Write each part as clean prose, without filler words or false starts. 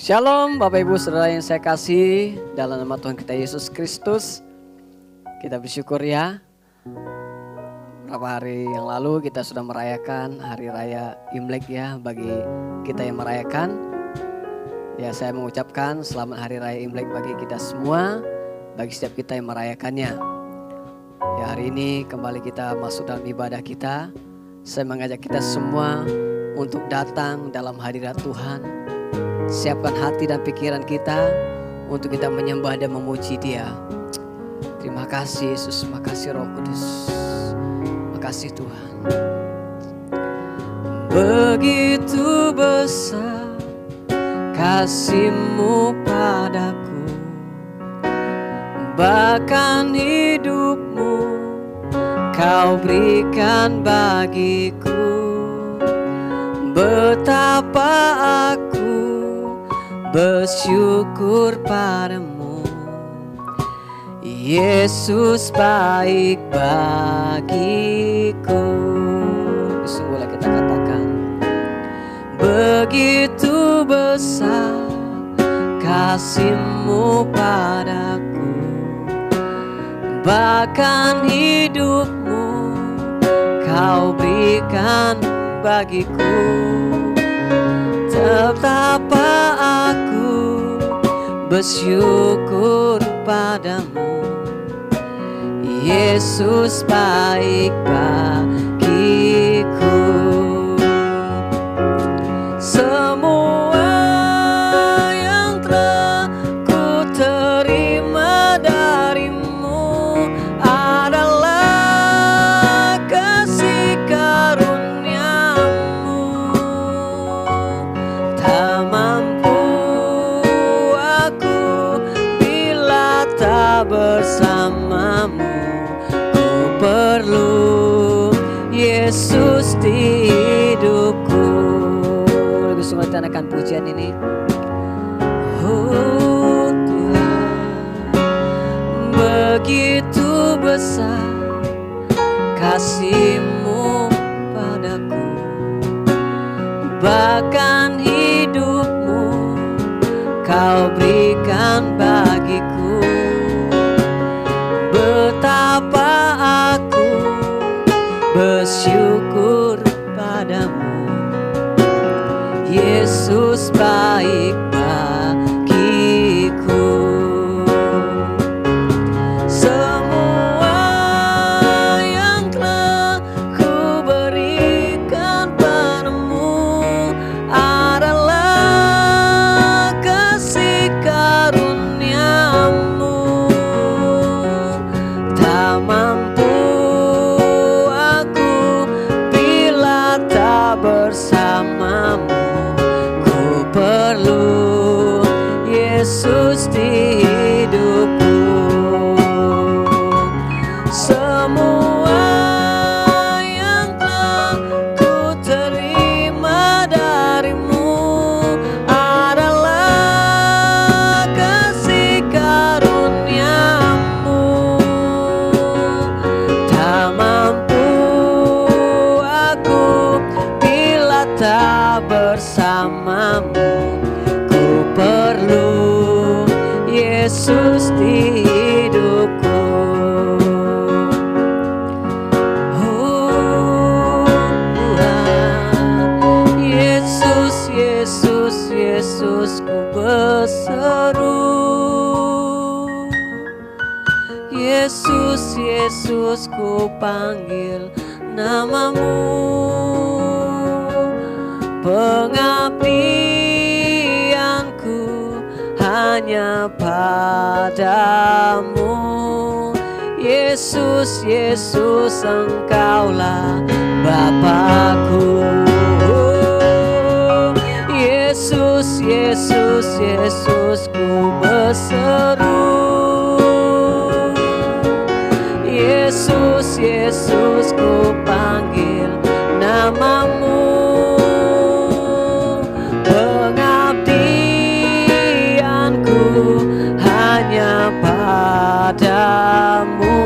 Shalom Bapak Ibu Saudara yang saya kasih, dalam nama Tuhan kita Yesus Kristus. Kita bersyukur ya, beberapa hari yang lalu kita sudah merayakan Hari Raya Imlek ya. Bagi kita yang merayakan, ya saya mengucapkan selamat Hari Raya Imlek bagi kita semua, bagi setiap kita yang merayakannya. Ya, hari ini kembali kita masuk dalam ibadah kita. Saya mengajak kita semua untuk datang dalam hadirat Tuhan. Siapkan hati dan pikiran kita untuk kita menyembah dan memuji Dia. Terima kasih Yesus, makasih Roh Kudus, makasih Tuhan. Begitu besar kasih-Mu padaku, bahkan hidup-Mu Kau berikan bagiku. Betapa aku bersyukur padamu, Yesus baik bagiku. Sungguhlah kita katakan, begitu besar kasih-Mu padaku, bahkan hidup-Mu Kau berikan bagiku. Betapa aku bersyukur padamu, Yesus baik bagiku. Semua yang telah ku terima darimu adalah kasih karunia-Mu. Tak mampu aku bila tak bersamamu. Ku perlu Yesus di hidupku. Lebih sungguh tanahkan pujian ini. Oh Tuhan, begitu besar kasih-Mu padaku, bahkan hidup-Mu Kau berikan bagiku. Betapa aku bersyukur padamu, Yesus baik bagiku. Semua yang telah ku berikan padamu adalah kasih karunia-Mu. Tak mampu aku bila tak bersamamu. Ku perlu Yesus di hidupku. Semua yang telah ku terima darimu adalah kasih karunia-Mu. Tak mampu aku bila tak bersamamu. Ku perlu Yesus di hidupku. Oh Tuhan, Yesus, Yesus, Yesus, ku berseru. Yesus, Yesus, ku panggil nama-Mu. Pengabdianku hanya padamu. Yesus, Yesus, Engkaulah Bapa-Ku. Yesus, Yesus, Yesus, ku berseru. Yesus, Yesus, ku panggil nama-Mu. Pengabdianku hanya padamu.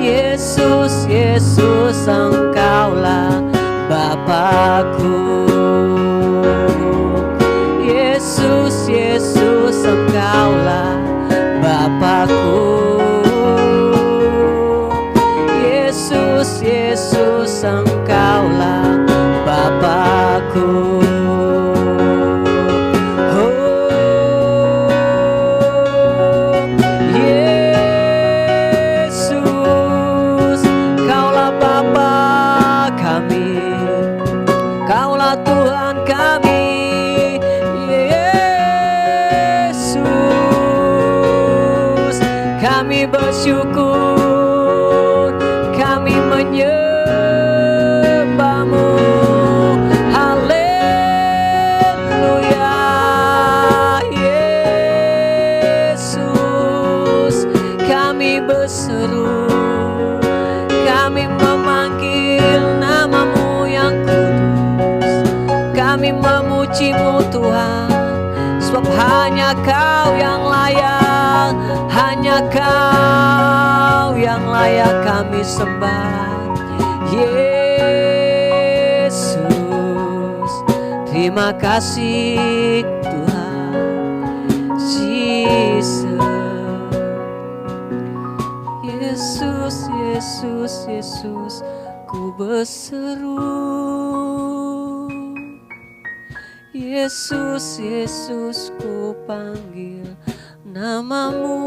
Yesus, Yesus, Engkaulah Bapa-Ku. Yesus, Yesus, Yesus, Engkaulah Bapakku. Yesus, Kaulah Bapa kami, Kaulah Tuhan kami. Yesus, kami bersyukur, kami menyembahmu. Haleluya. Yesus, kami berseru, kami memanggil namamu yang kudus, kami memujimu Tuhan, sebab hanya Kau yang layak, hanya Kau yang layak kami sembah. Yesus, terima kasih Tuhan. Jesus, Yesus, Yesus, Yesus, ku berseru. Yesus, Yesus, ku panggil namamu.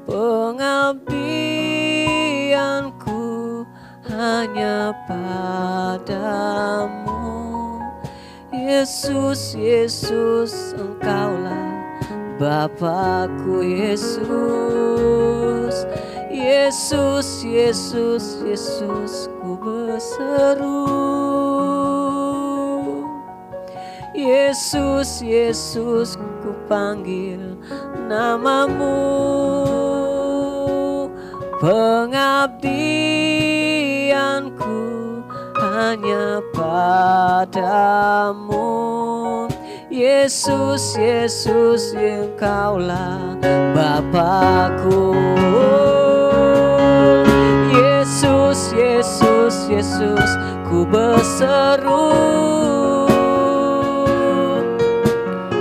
Pengabdianku hanya padamu. Yesus, Yesus, Engkaulah Bapakku. Yesus, Yesus, Yesus, Yesus, ku berseru. Yesus, Yesus, ku panggil namamu. Pengabdianku hanya padamu. Yesus, Yesus, Engkaulah Bapakku. Yesus, Yesus, Yesus, ku berseru.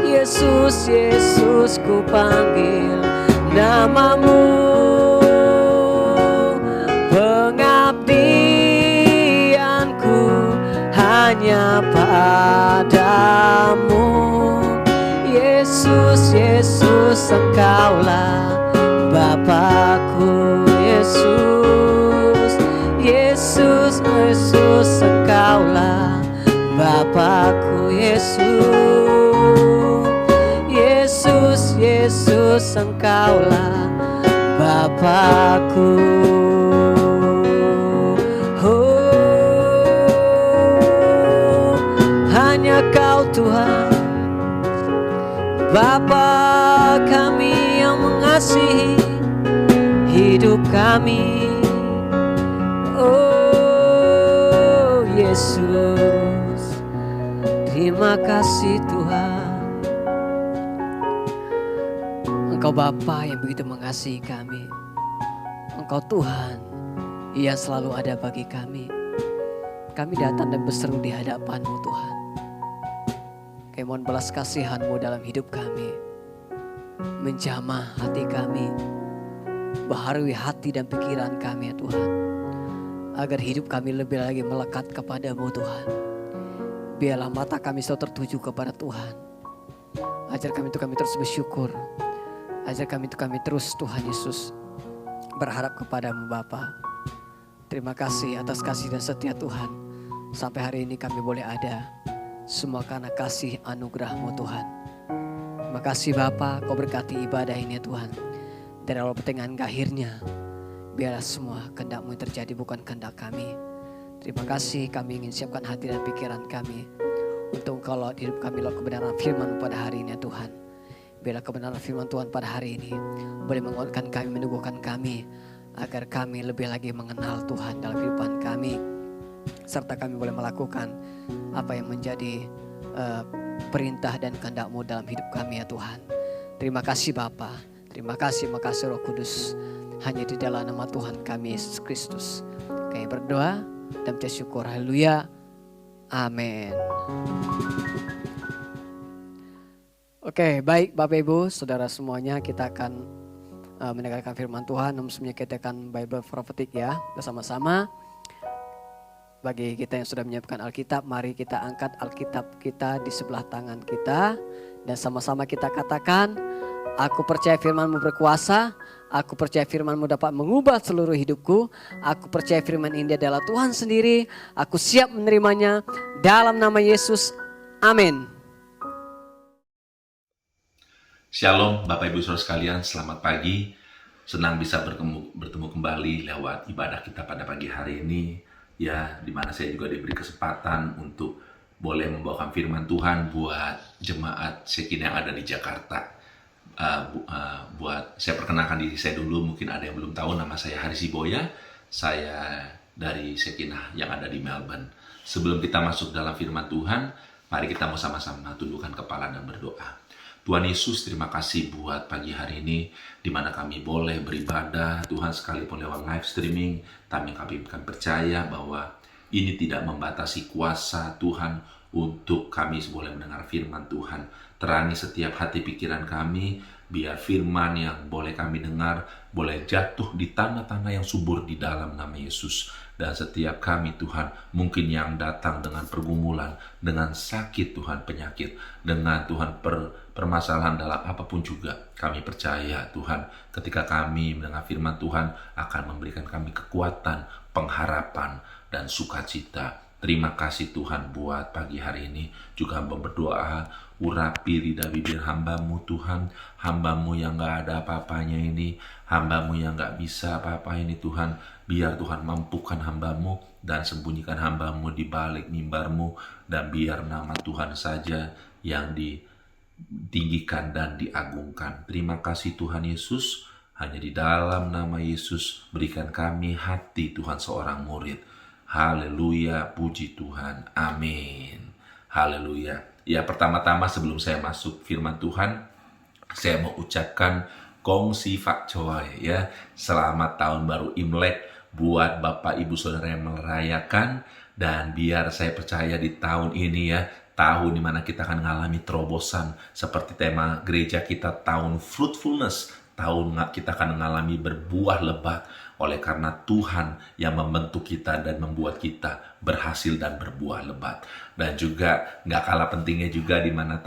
Yesus, Yesus, ku panggil namamu. Pengabdianku hanya padamu. Yesus, Yesus, Engkaulah Bapakku. Yesus, Yesus, Yesus, Engkaulah Bapakku. Yesus, Yesus, Yesus, Engkaulah Bapakku. Hanya Kau Tuhan, Bapa kami yang mengasihi hidup kami. Oh Yesus, terima kasih Tuhan. Engkau Bapa yang begitu mengasihi kami. Engkau Tuhan yang selalu ada bagi kami. Kami datang dan berseru di hadapan-Mu Tuhan. Kami mohon belas kasihan-Mu dalam hidup kami. Menjamah hati kami. Baharui hati dan pikiran kami ya Tuhan. Agar hidup kami lebih lagi melekat kepada-Mu Tuhan. Biarlah mata kami selalu tertuju kepada Tuhan. Ajar kami untuk kami terus bersyukur. Ajar kami untuk kami terus Tuhan Yesus berharap kepada-Mu Bapa. Terima kasih atas kasih dan setia Tuhan. Sampai hari ini kami boleh ada. Semua karena kasih anugerah-Mu Tuhan. Terima kasih Bapa, Kau berkati ibadah ini ya Tuhan. Dari awal pertengahan ke akhirnya. Biarlah semua kehendak-Mu yang terjadi bukan kehendak kami. Terima kasih kami ingin siapkan hati dan pikiran kami. Untuk Engkau Lord hidup kami Lord kebenaran firman pada hari ini ya Tuhan. Biarlah kebenaran firman Tuhan pada hari ini boleh menguatkan kami, meneguhkan kami. Agar kami lebih lagi mengenal Tuhan dalam kehidupan kami. Serta kami boleh melakukan apa yang menjadi perintah dan kehendak-Mu dalam hidup kami ya Tuhan. Terima kasih Bapa. Terima kasih Roh Kudus. Hanya di dalam nama Tuhan kami Yesus Kristus kami berdoa dan bersyukur. Haleluya. Amin. Oke, baik Bapak Ibu, Saudara semuanya, kita akan mendengarkan firman Tuhan. Namun sebelumnya kita akan Bible prophetic ya bersama-sama. Bagi kita yang sudah menyiapkan Alkitab, mari kita angkat Alkitab kita di sebelah tangan kita dan sama-sama kita katakan, aku percaya firman-Mu berkuasa, aku percaya firman-Mu dapat mengubah seluruh hidupku, aku percaya firman ini adalah Tuhan sendiri, aku siap menerimanya dalam nama Yesus, amin. Shalom Bapak Ibu Saudara sekalian, selamat pagi. Senang bisa bertemu kembali lewat ibadah kita pada pagi hari ini, ya, di mana saya juga diberi kesempatan untuk boleh membawakan firman Tuhan buat jemaat Shekinah yang ada di Jakarta. Buat saya perkenalkan diri saya dulu, mungkin ada yang belum tahu, nama saya Haris Siboya, saya dari Shekinah yang ada di Melbourne. Sebelum kita masuk dalam firman Tuhan, mari kita mau sama-sama tundukkan kepala dan berdoa. Tuhan Yesus, terima kasih buat pagi hari ini di mana kami boleh beribadah, Tuhan, sekalipun lewat live streaming. Kami percaya bahwa ini tidak membatasi kuasa Tuhan untuk kami boleh mendengar firman Tuhan. Terangi setiap hati pikiran kami, biar firman yang boleh kami dengar boleh jatuh di tanah-tanah yang subur di dalam nama Yesus. Dan setiap kami Tuhan, mungkin yang datang dengan pergumulan, dengan sakit Tuhan, penyakit, dengan Tuhan permasalahan dalam apapun juga, kami percaya Tuhan, ketika kami mendengar firman Tuhan akan memberikan kami kekuatan, pengharapan, dan sukacita. Terima kasih Tuhan buat pagi hari ini. Juga hamba berdoa, urapi lidah bibir hamba-Mu Tuhan, hamba-Mu yang gak ada apa-apanya ini, hamba-Mu yang gak bisa apa-apa ini Tuhan. Biar Tuhan mampukan hamba-Mu dan sembunyikan hamba-Mu di balik mimbar-Mu, dan biar nama Tuhan saja yang ditinggikan dan diagungkan. Terima kasih Tuhan Yesus. Hanya di dalam nama Yesus berikan kami hati Tuhan seorang murid. Haleluya, puji Tuhan, amin. Haleluya. Ya, pertama-tama sebelum saya masuk firman Tuhan, saya mau ucapkan Gongsi Fak Choi, ya. Selamat tahun baru Imlek buat Bapak Ibu Saudara yang merayakan. Dan biar saya percaya di tahun ini, ya, tahun dimana kita akan mengalami terobosan seperti tema gereja kita, tahun fruitfulness, tahun kita akan mengalami berbuah lebat oleh karena Tuhan yang membentuk kita dan membuat kita berhasil dan berbuah lebat. Dan juga gak kalah pentingnya juga di mana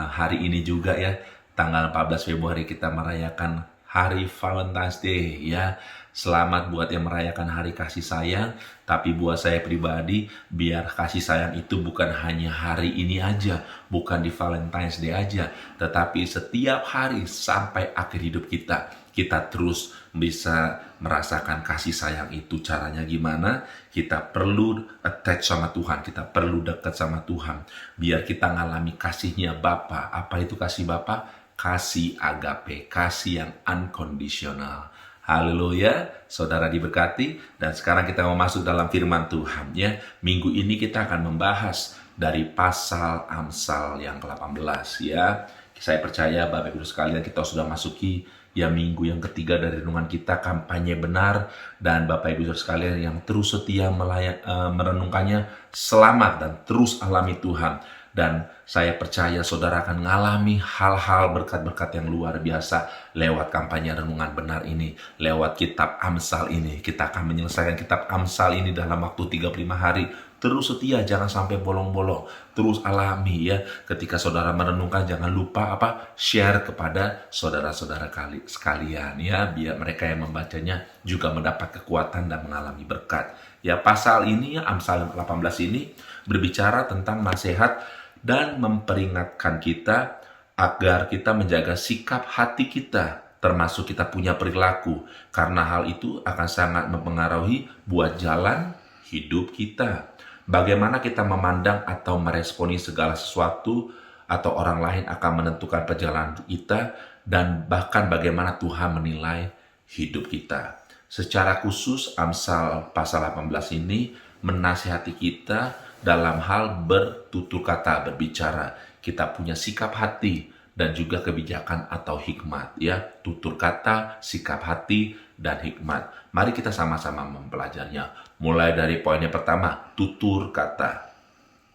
hari ini juga, ya, tanggal 14 Februari kita merayakan Hari Valentine's Day, ya. Selamat buat yang merayakan hari kasih sayang. Tapi buat saya pribadi, biar kasih sayang itu bukan hanya hari ini aja, bukan di Valentine's Day aja, tetapi setiap hari sampai akhir hidup kita, kita terus bisa merasakan kasih sayang itu. Caranya gimana? Kita perlu attach sama Tuhan, kita perlu dekat sama Tuhan, biar kita ngalami kasihnya Bapa. Apa itu kasih Bapa? Kasih agape, kasih yang unconditional. Haleluya, saudara diberkati. Dan sekarang kita mau masuk dalam firman Tuhan, ya. Minggu ini kita akan membahas dari pasal Amsal yang ke-18, ya. Saya percaya Bapak Ibu sekalian, kita sudah masuki ya minggu yang ketiga dari renungan kita, kampanye benar. Dan Bapak Ibu sekalian yang terus setia merenungkannya, selamat dan terus alami Tuhan. Dan saya percaya saudara akan mengalami hal-hal berkat-berkat yang luar biasa lewat kampanye renungan benar ini, lewat kitab Amsal ini. Kita akan menyelesaikan kitab Amsal ini dalam waktu 35 hari. Terus setia, jangan sampai bolong-bolong. Terus alami, ya. Ketika saudara merenungkan, jangan lupa share kepada saudara-saudara sekalian, ya, biar mereka yang membacanya juga mendapat kekuatan dan mengalami berkat. Ya, pasal ini, ya, Amsal 18 ini berbicara tentang nasihat dan memperingatkan kita agar kita menjaga sikap hati kita, termasuk kita punya perilaku, karena hal itu akan sangat mempengaruhi buat jalan hidup kita. Bagaimana kita memandang atau meresponi segala sesuatu atau orang lain akan menentukan perjalanan kita, dan bahkan bagaimana Tuhan menilai hidup kita. Secara khusus Amsal pasal 18 ini menasihati kita dalam hal bertutur kata, berbicara. Kita punya sikap hati dan juga kebijakan atau hikmat, ya. Tutur kata, sikap hati, dan hikmat. Mari kita sama-sama mempelajarinya. Mulai dari poin yang pertama, tutur kata.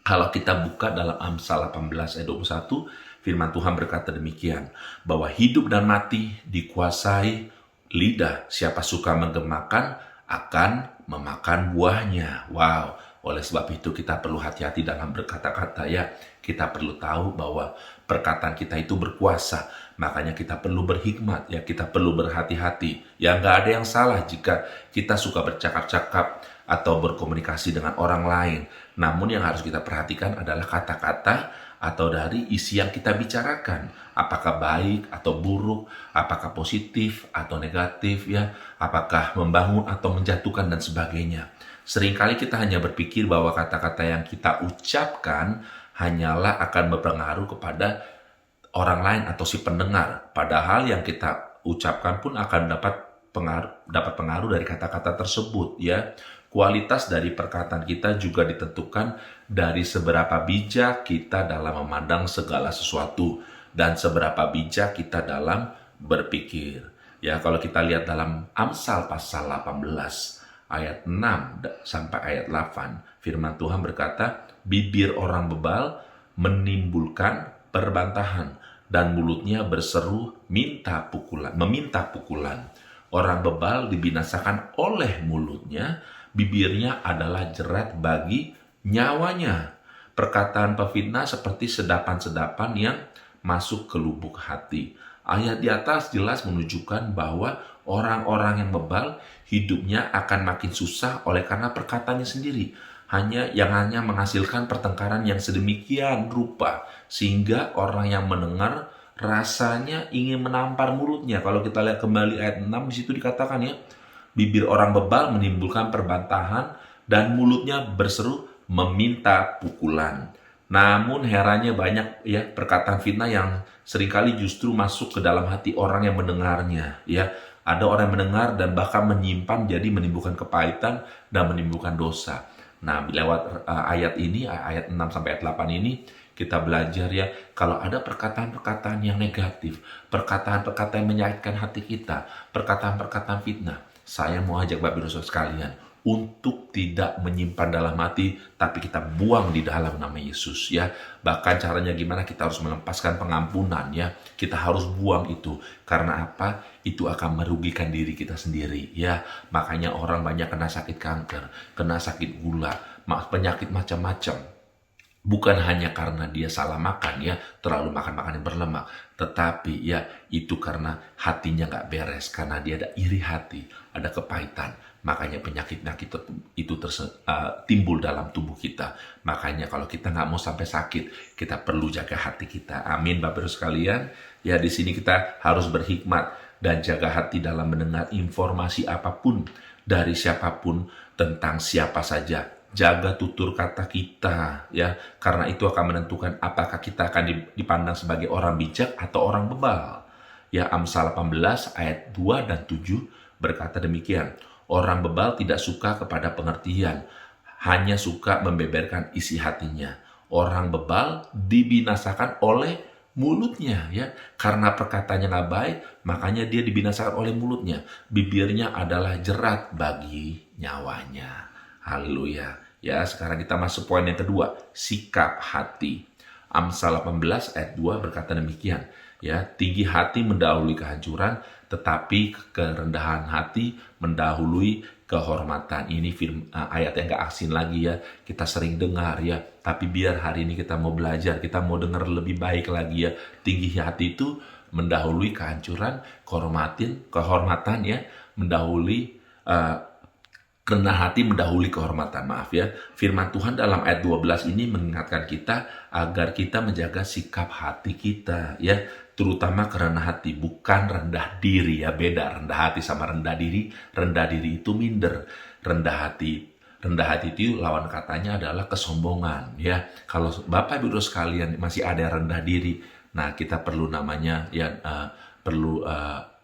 Kalau kita buka dalam Amsal 18 ayat 21, firman Tuhan berkata demikian, bahwa hidup dan mati dikuasai lidah. Siapa suka menggemakan akan memakan buahnya. Wow, oleh sebab itu kita perlu hati-hati dalam berkata-kata ya. Kita perlu tahu bahwa perkataan kita itu berkuasa. Makanya kita perlu berhikmat ya, kita perlu berhati-hati. Ya nggak ada yang salah jika kita suka bercakap-cakap atau berkomunikasi dengan orang lain. Namun yang harus kita perhatikan adalah kata-kata atau dari isi yang kita bicarakan. Apakah baik atau buruk, apakah positif atau negatif ya, apakah membangun atau menjatuhkan dan sebagainya. Seringkali kita hanya berpikir bahwa kata-kata yang kita ucapkan hanyalah akan berpengaruh kepada orang lain atau si pendengar. Padahal yang kita ucapkan pun akan dapat pengaruh dari kata-kata tersebut ya. Kualitas dari perkataan kita juga ditentukan dari seberapa bijak kita dalam memandang segala sesuatu dan seberapa bijak kita dalam berpikir. Ya, kalau kita lihat dalam Amsal pasal 18 ayat 6 sampai ayat 8, firman Tuhan berkata, bibir orang bebal menimbulkan perbantahan dan mulutnya berseru meminta pukulan. Orang bebal dibinasakan oleh mulutnya, bibirnya adalah jerat bagi nyawanya. Perkataan pefitnah seperti sedapan-sedapan yang masuk ke lubuk hati. Ayat di atas jelas menunjukkan bahwa orang-orang yang bebal hidupnya akan makin susah oleh karena perkataannya sendiri. Hanya menghasilkan pertengkaran yang sedemikian rupa sehingga orang yang mendengar rasanya ingin menampar mulutnya. Kalau kita lihat kembali ayat 6 di situ dikatakan ya, bibir orang bebal menimbulkan perbantahan dan mulutnya berseru meminta pukulan. Namun herannya banyak ya perkataan fitnah yang seringkali justru masuk ke dalam hati orang yang mendengarnya ya. Ada orang yang mendengar dan bahkan menyimpan, jadi menimbulkan kepahitan dan menimbulkan dosa. Nah, lewat ayat ini, ayat 6 sampai ayat 8 ini, kita belajar ya, kalau ada perkataan-perkataan yang negatif, perkataan-perkataan yang menyakitkan hati kita, perkataan-perkataan fitnah, saya mau ajak Bapak Ibu Saudara sekalian untuk tidak menyimpan dalam hati, tapi kita buang di dalam nama Yesus ya. Bahkan caranya gimana? Kita harus melepaskan pengampunan ya. Kita harus buang itu. Karena apa? Itu akan merugikan diri kita sendiri ya. Makanya orang banyak kena sakit kanker, kena sakit gula, penyakit macam-macam. Bukan hanya karena dia salah makan ya, terlalu makan makanan yang berlemak, tetapi ya itu karena hatinya nggak beres, karena dia ada iri hati, ada kepahitan. Makanya penyakit-penyakit itu timbul dalam tubuh kita. Makanya kalau kita nggak mau sampai sakit, kita perlu jaga hati kita. Amin, Bapak Ibu sekalian. Ya di sini kita harus berhikmat dan jaga hati dalam mendengar informasi apapun dari siapapun tentang siapa saja. Jaga tutur kata kita ya, karena itu akan menentukan apakah kita akan dipandang sebagai orang bijak atau orang bebal. Ya, Amsal 18 ayat 2 dan 7 berkata demikian. Orang bebal tidak suka kepada pengertian, hanya suka membeberkan isi hatinya. Orang bebal dibinasakan oleh mulutnya ya, karena perkataannya nggak baik, makanya dia dibinasakan oleh mulutnya. Bibirnya adalah jerat bagi nyawanya. Haleluya. Ya, sekarang kita masuk poin yang kedua, sikap hati. Amsal 18 ayat 2 berkata demikian. Ya, tinggi hati mendahului kehancuran, tetapi kerendahan hati mendahului kehormatan. Ini ayat yang gak asing lagi ya. Kita sering dengar ya. Tapi biar hari ini kita mau belajar, kita mau dengar lebih baik lagi ya. Tinggi hati itu mendahului kehancuran, kehormatan ya, mendahului rendah hati mendahului kehormatan, maaf ya. Firman Tuhan dalam ayat 12 ini mengingatkan kita agar kita menjaga sikap hati kita ya, terutama kerendah hati, bukan rendah diri ya. Beda rendah hati sama rendah diri. Rendah diri itu minder. Rendah hati itu lawan katanya adalah kesombongan ya. Kalau Bapak Ibu sekalian masih ada rendah diri, nah kita perlu namanya ya perlu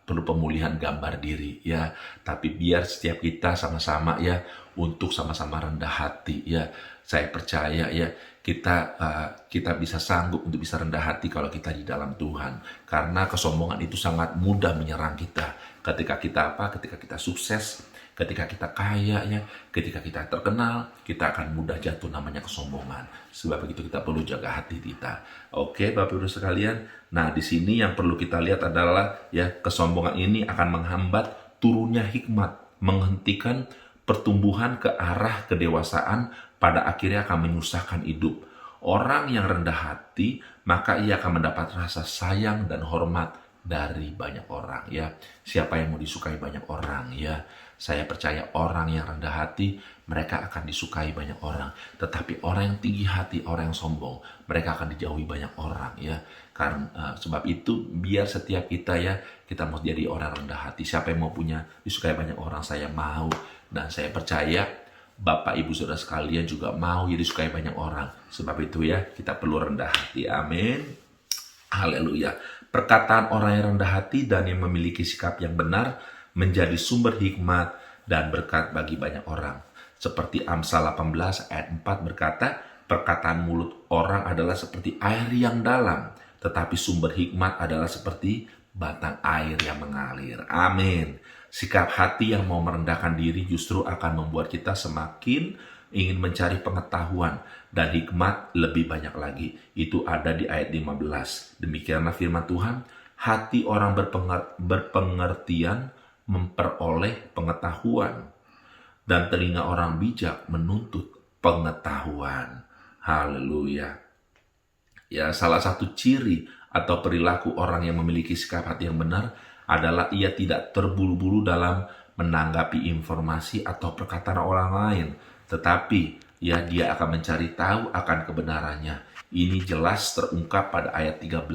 pemulihan gambar diri ya. Tapi biar setiap kita sama-sama ya untuk sama-sama rendah hati ya. Saya percaya ya kita bisa sanggup untuk bisa rendah hati kalau kita di dalam Tuhan. Karena kesombongan itu sangat mudah menyerang kita. Ketika kita sukses, Ketika kita kaya ya, ketika kita terkenal, kita akan mudah jatuh namanya kesombongan. Sebab begitu kita perlu jaga hati kita. Oke, Bapak Ibu sekalian. Nah, di sini yang perlu kita lihat adalah ya, kesombongan ini akan menghambat turunnya hikmat, menghentikan pertumbuhan ke arah kedewasaan, pada akhirnya akan menyusahkan hidup. Orang yang rendah hati, maka ia akan mendapat rasa sayang dan hormat dari banyak orang ya. Siapa yang mau disukai banyak orang ya? Saya percaya orang yang rendah hati, mereka akan disukai banyak orang. Tetapi orang yang tinggi hati, orang yang sombong, mereka akan dijauhi banyak orang ya. Karena sebab itu biar setiap kita ya, kita mau jadi orang rendah hati. Siapa yang mau punya disukai banyak orang, saya mau. Dan saya percaya Bapak Ibu Saudara sekalian juga mau ya disukai banyak orang. Sebab itu ya, kita perlu rendah hati. Amin. Haleluya. Perkataan orang yang rendah hati dan yang memiliki sikap yang benar menjadi sumber hikmat dan berkat bagi banyak orang. Seperti Amsal 18 ayat 4 berkata, perkataan mulut orang adalah seperti air yang dalam, tetapi sumber hikmat adalah seperti batang air yang mengalir. Amin. Sikap hati yang mau merendahkan diri justru akan membuat kita semakin ingin mencari pengetahuan dan hikmat lebih banyak lagi. Itu ada di ayat 15. Demikianlah firman Tuhan, hati orang berpengertian memperoleh pengetahuan, dan telinga orang bijak menuntut pengetahuan. Haleluya. Ya, salah satu ciri atau perilaku orang yang memiliki sikap hati yang benar adalah ia tidak terburu-buru dalam menanggapi informasi atau perkataan orang lain, tetapi ya dia akan mencari tahu akan kebenarannya. Ini jelas terungkap pada ayat 13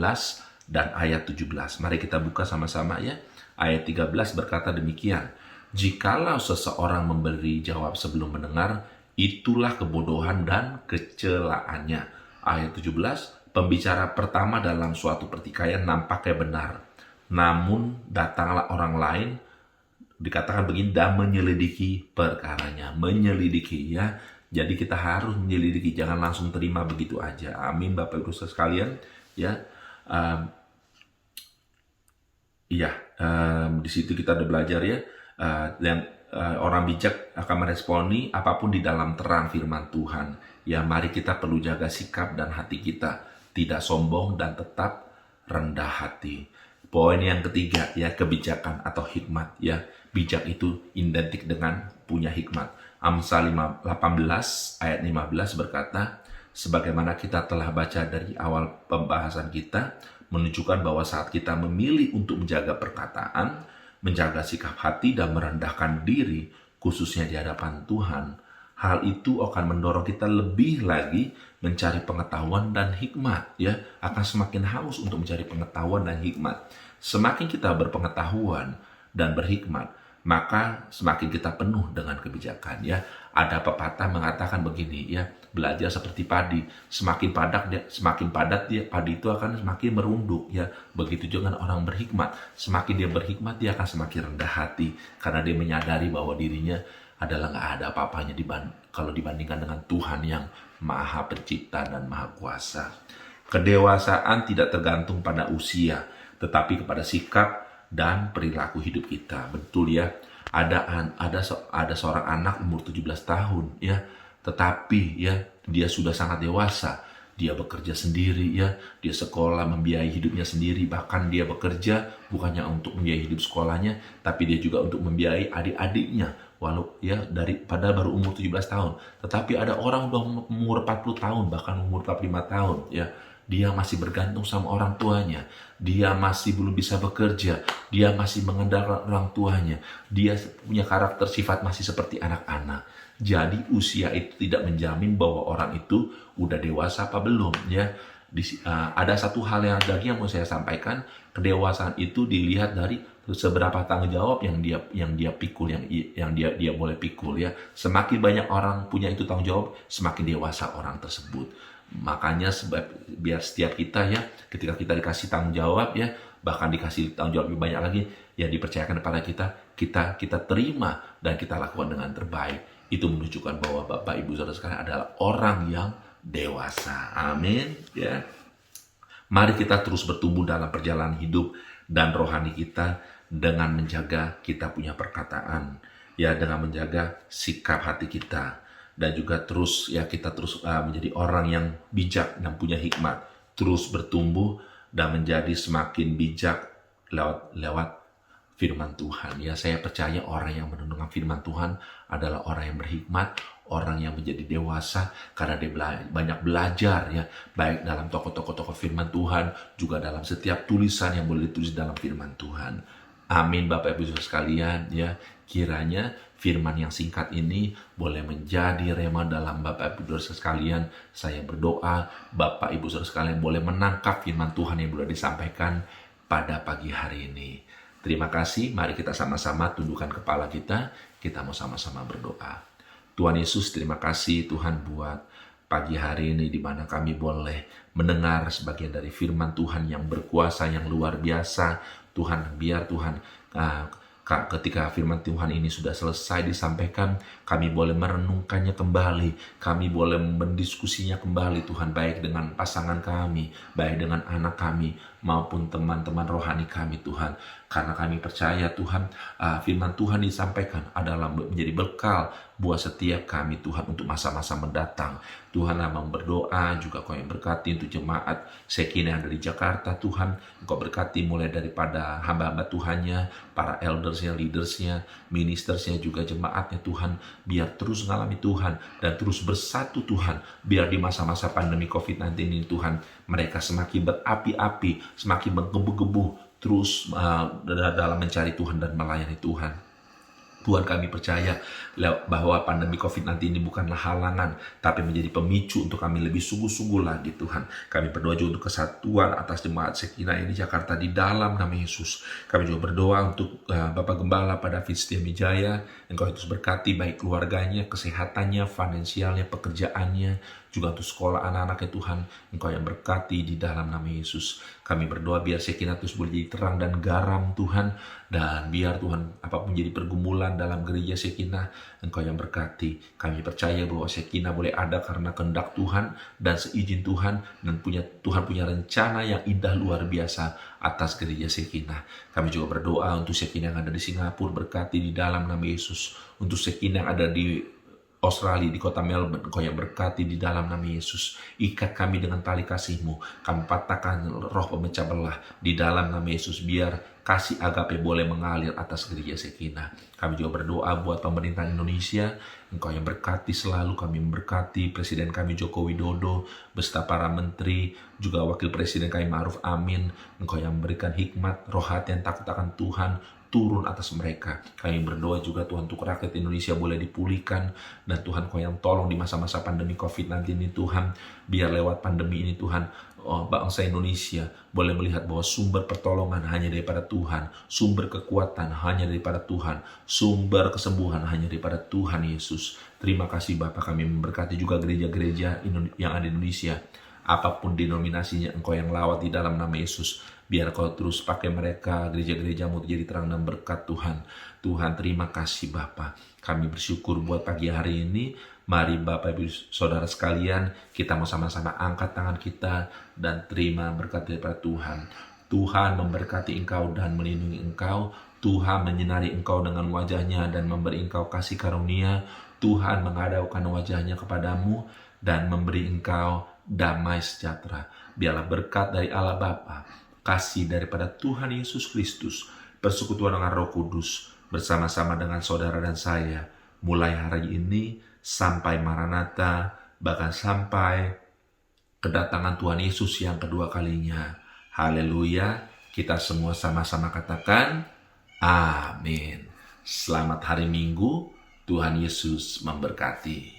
dan ayat 17. Mari kita buka sama-sama ya. Ayat 13 berkata demikian, jikalau seseorang memberi jawab sebelum mendengar, itulah kebodohan dan kecelaannya. Ayat 17, pembicara pertama dalam suatu pertikaian nampaknya benar, namun datanglah orang lain, dikatakan begini, dan menyelidiki perkaranya. Menyelidiki ya. Jadi kita harus menyelidiki, jangan langsung terima begitu aja. Amin Bapak Ibu sekalian ya. Di situ kita udah belajar ya, orang bijak akan meresponi apapun di dalam terang firman Tuhan. Ya, mari kita perlu jaga sikap dan hati kita, tidak sombong dan tetap rendah hati. Poin yang ketiga ya, kebijakan atau hikmat ya. Bijak itu identik dengan punya hikmat. Amsal 18 ayat 15 berkata, sebagaimana kita telah baca dari awal pembahasan kita, menunjukkan bahwa saat kita memilih untuk menjaga perkataan, menjaga sikap hati dan merendahkan diri, khususnya di hadapan Tuhan, hal itu akan mendorong kita lebih lagi mencari pengetahuan dan hikmat ya, akan semakin haus untuk mencari pengetahuan dan hikmat. Semakin kita berpengetahuan dan berhikmat, maka semakin kita penuh dengan kebijakan ya. Ada pepatah mengatakan begini ya, belajar seperti padi, semakin padat dia padi itu akan semakin merunduk ya. Begitu juga orang berhikmat, semakin dia berhikmat dia akan semakin rendah hati karena dia menyadari bahwa dirinya adalah nggak ada apa-apanya kalau dibandingkan dengan Tuhan yang Maha Pencipta dan Maha Kuasa. Kedewasaan tidak tergantung pada usia, tetapi kepada sikap dan perilaku hidup kita. Betul ya. Ada seorang anak umur 17 tahun ya, tetapi ya dia sudah sangat dewasa. Dia bekerja sendiri ya, dia sekolah membiayai hidupnya sendiri, bahkan dia bekerja bukannya untuk membiayai hidup sekolahnya, tapi dia juga untuk membiayai adik-adiknya. Walau ya daripada baru umur 17 tahun, tetapi ada orang udah umur 40 tahun, bahkan umur 45 tahun ya. Dia masih bergantung sama orang tuanya. Dia masih belum bisa bekerja. Dia masih mengandalkan orang tuanya. Dia punya karakter sifat masih seperti anak-anak. Jadi usia itu tidak menjamin bahwa orang itu udah dewasa apa belum ya. Ada satu hal yang lagi yang mau saya sampaikan. Kedewasaan itu dilihat dari seberapa tanggung jawab yang dia pikul, yang dia boleh pikul ya. Semakin banyak orang punya itu tanggung jawab, semakin dewasa orang tersebut. Makanya biar setiap kita ya, ketika kita dikasih tanggung jawab ya, bahkan dikasih tanggung jawab lebih banyak lagi yang dipercayakan kepada kita terima dan kita lakukan dengan terbaik. Itu menunjukkan bahwa Bapak Ibu Saudara sekalian adalah orang yang dewasa. Amin ya. Mari kita terus bertumbuh dalam perjalanan hidup dan rohani kita dengan menjaga kita punya perkataan. ya dengan menjaga sikap hati kita, dan juga terus ya kita terus menjadi orang yang bijak dan punya hikmat, terus bertumbuh dan menjadi semakin bijak lewat firman Tuhan. Ya, saya percaya orang yang mendengarkan firman Tuhan adalah orang yang berhikmat, orang yang menjadi dewasa karena dia banyak belajar ya, baik dalam tokoh-tokoh firman Tuhan, juga dalam setiap tulisan yang boleh ditulis dalam firman Tuhan. Amin Bapak Ibu Saudara sekalian ya, kiranya firman yang singkat ini boleh menjadi rema dalam Bapak Ibu Saudara sekalian. Saya berdoa Bapak Ibu Saudara sekalian boleh menangkap firman Tuhan yang boleh disampaikan pada pagi hari ini. Terima kasih, mari kita sama-sama tundukkan kepala kita mau sama-sama berdoa. Tuhan Yesus, terima kasih Tuhan buat pagi hari ini di mana kami boleh mendengar sebagian dari firman Tuhan yang berkuasa, yang luar biasa. Tuhan, biar Tuhan ketika firman Tuhan ini sudah selesai disampaikan, kami boleh merenungkannya kembali, kami boleh mendiskusinya kembali Tuhan, baik dengan pasangan kami, baik dengan anak kami, maupun teman-teman rohani kami Tuhan. Karena kami percaya Tuhan, firman Tuhan disampaikan adalah menjadi bekal buat setiap kami Tuhan untuk masa-masa mendatang. Tuhan lama berdoa juga Kau yang berkati untuk jemaat Shekinah yang ada di Jakarta Tuhan. Engkau berkati mulai daripada hamba-hamba Tuhannya, para eldersnya, leadersnya, ministersnya, juga jemaatnya Tuhan. Biar terus mengalami Tuhan dan terus bersatu Tuhan. Biar di masa-masa pandemi COVID-19 ini Tuhan, mereka semakin berapi-api, semakin menggebu-gebu terus dalam mencari Tuhan dan melayani Tuhan. Tuhan, kami percaya bahwa pandemi COVID-19 ini bukanlah halangan, tapi menjadi pemicu untuk kami lebih sungguh-sungguh lagi Tuhan. Kami berdoa juga untuk kesatuan atas jemaat Shekinah ini Jakarta di dalam nama Yesus. Kami juga berdoa untuk Bapak Gembala pada David Setiamijaya. Engkau terus berkati baik keluarganya, kesehatannya, finansialnya, pekerjaannya, juga untuk sekolah anak-anaknya Tuhan. Engkau yang berkati di dalam nama Yesus. Kami berdoa biar Shekinah terus boleh jadi terang dan garam Tuhan. Dan biar Tuhan apapun jadi pergumulan dalam gereja Shekinah, Engkau yang berkati. Kami percaya bahwa Shekinah boleh ada karena kehendak Tuhan dan seizin Tuhan. Dan Tuhan punya rencana yang indah luar biasa atas gereja Shekinah. Kami juga berdoa untuk Shekinah yang ada di Singapura, berkati di dalam nama Yesus. Untuk Shekinah yang ada di Australia, di kota Melbourne, Engkau yang berkati di dalam nama Yesus. Ikat kami dengan tali kasih-Mu. Kami patahkan roh pemecah belah di dalam nama Yesus. Biar kasih agape boleh mengalir atas gereja Shekinah. Kami juga berdoa buat pemerintahan Indonesia. Engkau yang berkati selalu. Kami memberkati Presiden kami Joko Widodo, beserta para menteri, juga Wakil Presiden kami Ma'ruf Amin. Engkau yang memberikan hikmat, roh hati yang takut akan Tuhan, turun atas mereka. Kami berdoa juga Tuhan untuk rakyat Indonesia boleh dipulihkan. Dan Tuhan Kau yang tolong di masa-masa pandemi COVID-19 ini Tuhan. Biar lewat pandemi ini Tuhan, bangsa Indonesia boleh melihat bahwa sumber pertolongan hanya daripada Tuhan. Sumber kekuatan hanya daripada Tuhan. Sumber kesembuhan hanya daripada Tuhan Yesus. Terima kasih Bapak, kami memberkati juga gereja-gereja yang ada di Indonesia. Apapun denominasinya, Engkau yang lawat di dalam nama Yesus. Biar Kau terus pakai mereka, gereja-gerejamu jadi terang dan berkat Tuhan. Tuhan, terima kasih Bapa. Kami bersyukur buat pagi hari ini. Mari Bapak Ibu Saudara sekalian, kita mau sama-sama angkat tangan kita dan terima berkat daripada Tuhan. Tuhan memberkati engkau dan melindungi engkau. Tuhan menyinari engkau dengan wajahnya dan memberi engkau kasih karunia. Tuhan menghadapkan wajahnya kepadamu dan memberi engkau damai sejahtera. Biarlah berkat dari Allah Bapa, kasih daripada Tuhan Yesus Kristus, persekutuan dengan Roh Kudus, bersama-sama dengan saudara dan saya, mulai hari ini sampai Maranatha, bahkan sampai kedatangan Tuhan Yesus yang kedua kalinya. Haleluya, kita semua sama-sama katakan, amin. Selamat hari Minggu, Tuhan Yesus memberkati.